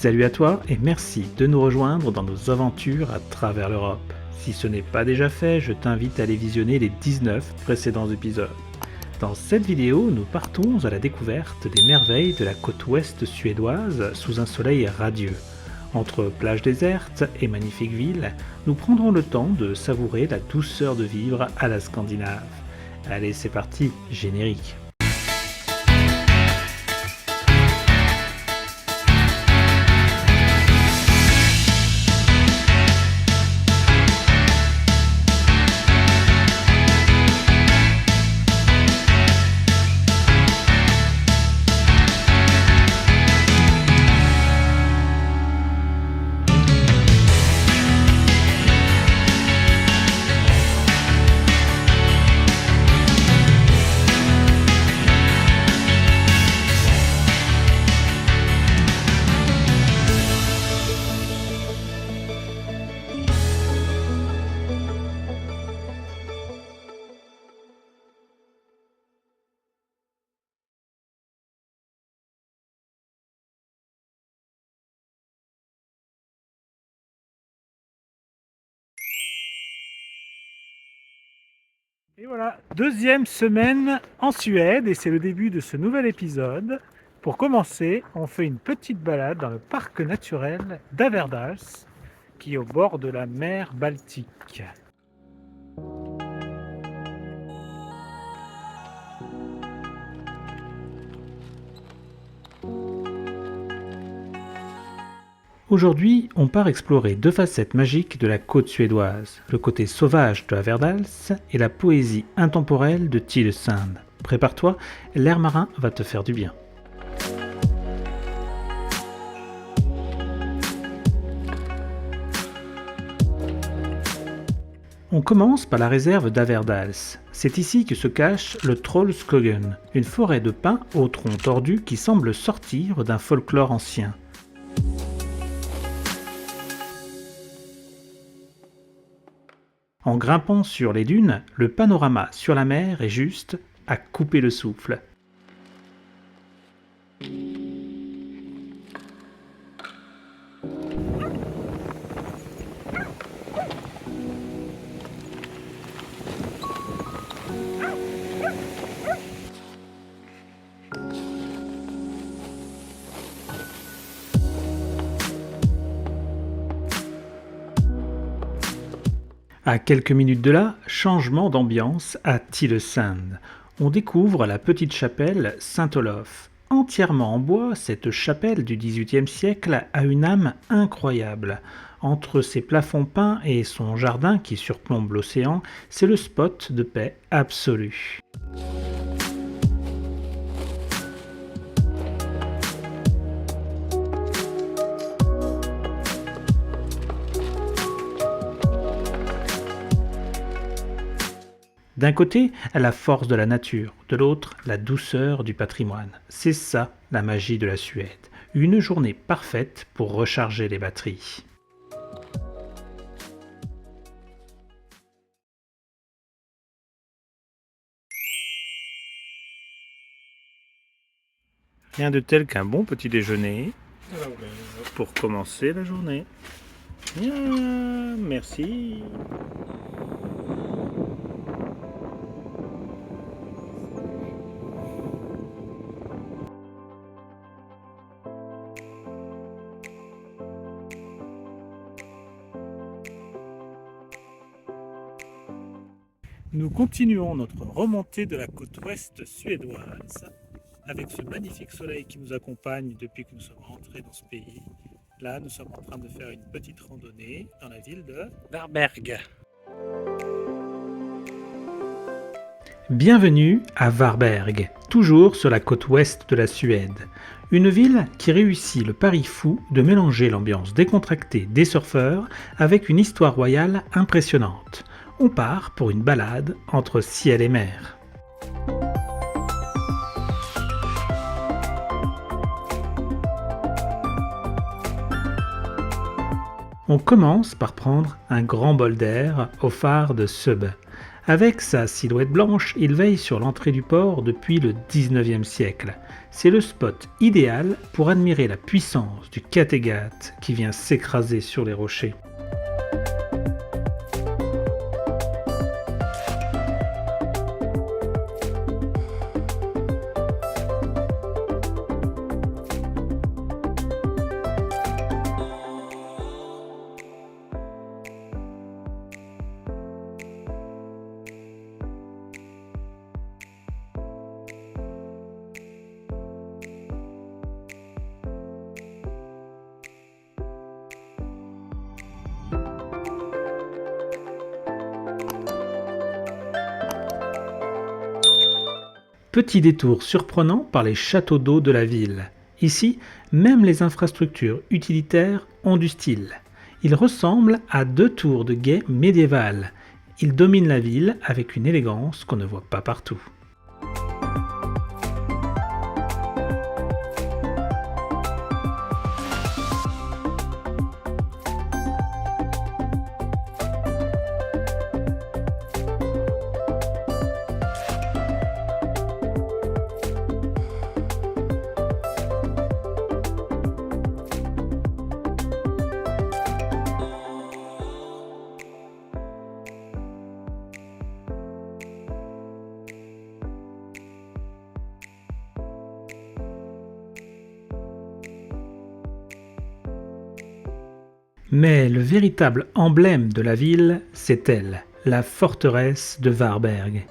Salut à toi et merci de nous rejoindre dans nos aventures à travers l'Europe. Si ce n'est pas déjà fait, je t'invite à aller visionner les 19 précédents épisodes. Dans cette vidéo, nous partons à la découverte des merveilles de la côte ouest suédoise sous un soleil radieux. Entre plages désertes et magnifiques villes, nous prendrons le temps de savourer la douceur de vivre à la Scandinave. Allez, c'est parti, générique. Et voilà, deuxième semaine en Suède et c'est le début de ce nouvel épisode. Pour commencer, on fait une petite balade dans le parc naturel d'Averdals qui est au bord de la mer Baltique. Aujourd'hui, on part explorer deux facettes magiques de la côte suédoise, le côté sauvage de Averdals et la poésie intemporelle de Tylösand. Prépare-toi, l'air marin va te faire du bien. On commence par la réserve d'Averdals. C'est ici que se cache le Trollskogen, une forêt de pins au tronc tordu qui semble sortir d'un folklore ancien. En grimpant sur les dunes, le panorama sur la mer est juste à couper le souffle. À quelques minutes de là, changement d'ambiance à Tylösand. On découvre la petite chapelle Saint-Olof. Entièrement en bois, cette chapelle du XVIIIe siècle a une âme incroyable. Entre ses plafonds peints et son jardin qui surplombe l'océan, c'est le spot de paix absolue. D'un côté, la force de la nature, de l'autre, la douceur du patrimoine. C'est ça, la magie de la Suède. Une journée parfaite pour recharger les batteries. Rien de tel qu'un bon petit déjeuner pour commencer la journée. Bien, merci. Nous continuons notre remontée de la côte ouest suédoise avec ce magnifique soleil qui nous accompagne depuis que nous sommes rentrés dans ce pays. Là, nous sommes en train de faire une petite randonnée dans la ville de Varberg. Bienvenue à Varberg, toujours sur la côte ouest de la Suède. Une ville qui réussit le pari fou de mélanger l'ambiance décontractée des surfeurs avec une histoire royale impressionnante. On part pour une balade entre ciel et mer. On commence par prendre un grand bol d'air au phare de Søbe. Avec sa silhouette blanche, il veille sur l'entrée du port depuis le 19e siècle. C'est le spot idéal pour admirer la puissance du Kattegat qui vient s'écraser sur les rochers. Petit détour surprenant par les châteaux d'eau de la ville. Ici, même les infrastructures utilitaires ont du style. Ils ressemblent à deux tours de guet médiévales. Ils dominent la ville avec une élégance qu'on ne voit pas partout. Mais le véritable emblème de la ville, c'est elle, la forteresse de Varberg.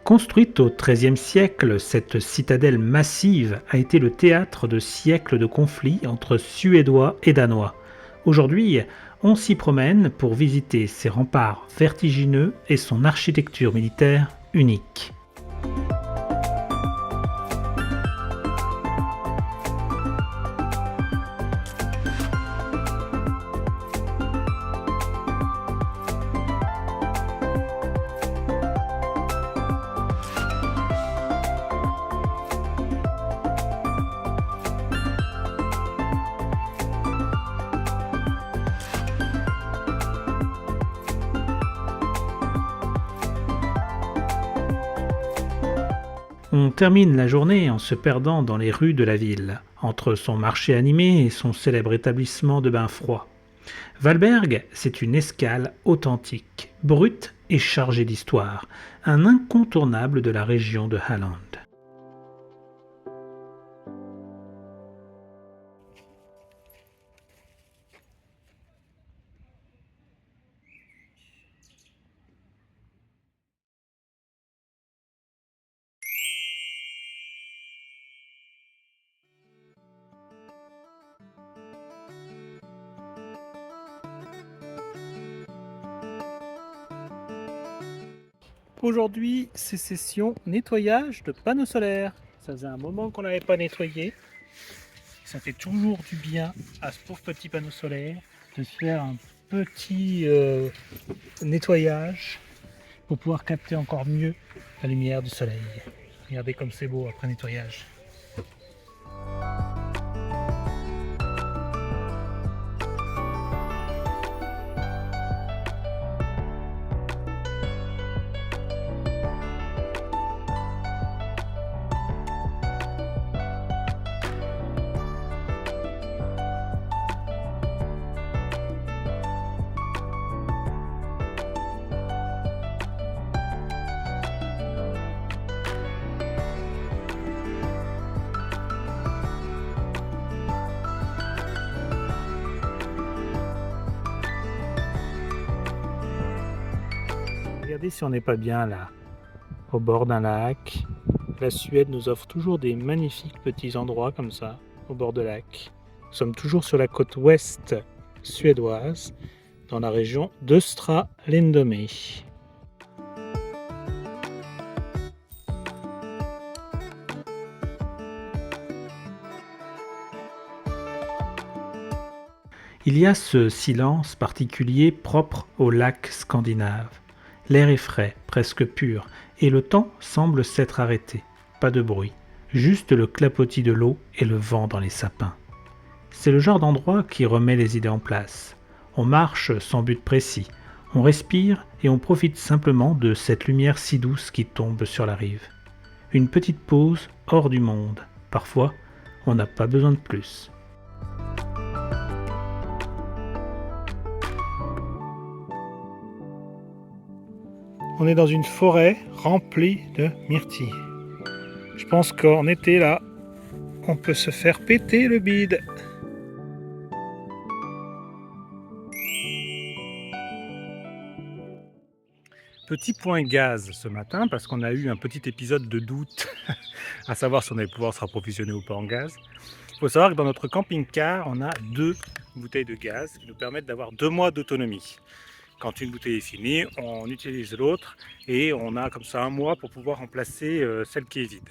Construite au XIIIe siècle, cette citadelle massive a été le théâtre de siècles de conflits entre Suédois et Danois. Aujourd'hui, on s'y promène pour visiter ses remparts vertigineux et son architecture militaire unique. On termine la journée en se perdant dans les rues de la ville, entre son marché animé et son célèbre établissement de bain froid. Valberg, c'est une escale authentique, brute et chargée d'histoire, un incontournable de la région de Halland. Aujourd'hui, c'est session nettoyage de panneaux solaires. Ça faisait un moment qu'on n'avait pas nettoyé. Ça fait toujours du bien à ce pauvre petit panneau solaire de se faire un petit nettoyage pour pouvoir capter encore mieux la lumière du soleil. Regardez comme c'est beau après nettoyage. Regardez si on n'est pas bien là, au bord d'un lac. La Suède nous offre toujours des magnifiques petits endroits comme ça, au bord de lac. Nous sommes toujours sur la côte ouest suédoise, dans la région d'Östra Lindome. Il y a ce silence particulier propre aux lacs scandinaves. L'air est frais, presque pur, et le temps semble s'être arrêté. Pas de bruit, juste le clapotis de l'eau et le vent dans les sapins. C'est le genre d'endroit qui remet les idées en place. On marche sans but précis. On respire et on profite simplement de cette lumière si douce qui tombe sur la rive. Une petite pause hors du monde. Parfois, on n'a pas besoin de plus. On est dans une forêt remplie de myrtilles. Je pense qu'en été, là, on peut se faire péter le bide. Petit point gaz ce matin, parce qu'on a eu un petit épisode de doute à savoir si on allait pouvoir se rapprovisionner ou pas en gaz. Il faut savoir que dans notre camping-car, on a 2 bouteilles de gaz qui nous permettent d'avoir 2 mois d'autonomie. Quand une bouteille est finie, on utilise l'autre et on a comme ça 1 mois pour pouvoir remplacer celle qui est vide.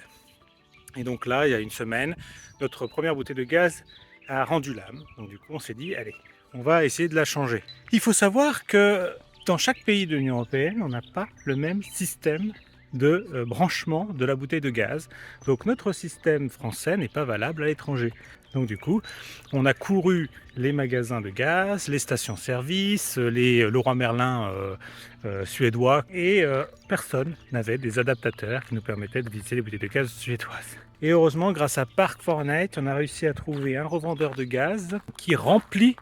Et donc là, il y a une semaine, notre première bouteille de gaz a rendu l'âme. Donc du coup, on s'est dit, allez, on va essayer de la changer. Il faut savoir que dans chaque pays de l'Union européenne, on n'a pas le même système de branchement de la bouteille de gaz. Donc notre système français n'est pas valable à l'étranger. Donc du coup, on a couru les magasins de gaz, les stations-service, les Leroy Merlin suédois, et personne n'avait des adaptateurs qui nous permettaient de visiter les bouteilles de gaz suédoises. Et heureusement, grâce à Park4Night, on a réussi à trouver un revendeur de gaz qui remplit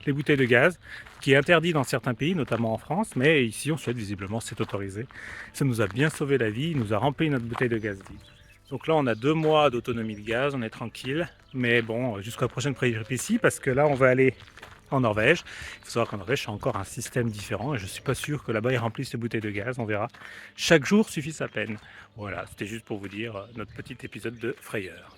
les bouteilles de gaz, qui est interdit dans certains pays, notamment en France, mais ici en Suède, visiblement, c'est autorisé. Ça nous a bien sauvé la vie, il nous a rempli notre bouteille de gaz vide. Donc là, on a 2 mois d'autonomie de gaz, on est tranquille, mais bon, jusqu'à la prochaine péripétie, parce que là, on va aller en Norvège. Il faut savoir qu'en Norvège, c'est encore un système différent, et je ne suis pas sûr que là-bas, ils remplissent les bouteilles de gaz, on verra. Chaque jour suffit sa peine. Voilà, c'était juste pour vous dire notre petit épisode de frayeur.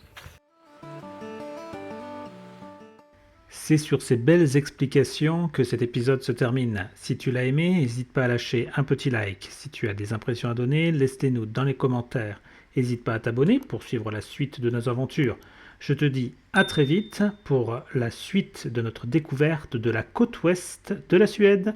C'est sur ces belles explications que cet épisode se termine. Si tu l'as aimé, n'hésite pas à lâcher un petit like. Si tu as des impressions à donner, laisse-les-nous dans les commentaires. N'hésite pas à t'abonner pour suivre la suite de nos aventures. Je te dis à très vite pour la suite de notre découverte de la côte ouest de la Suède.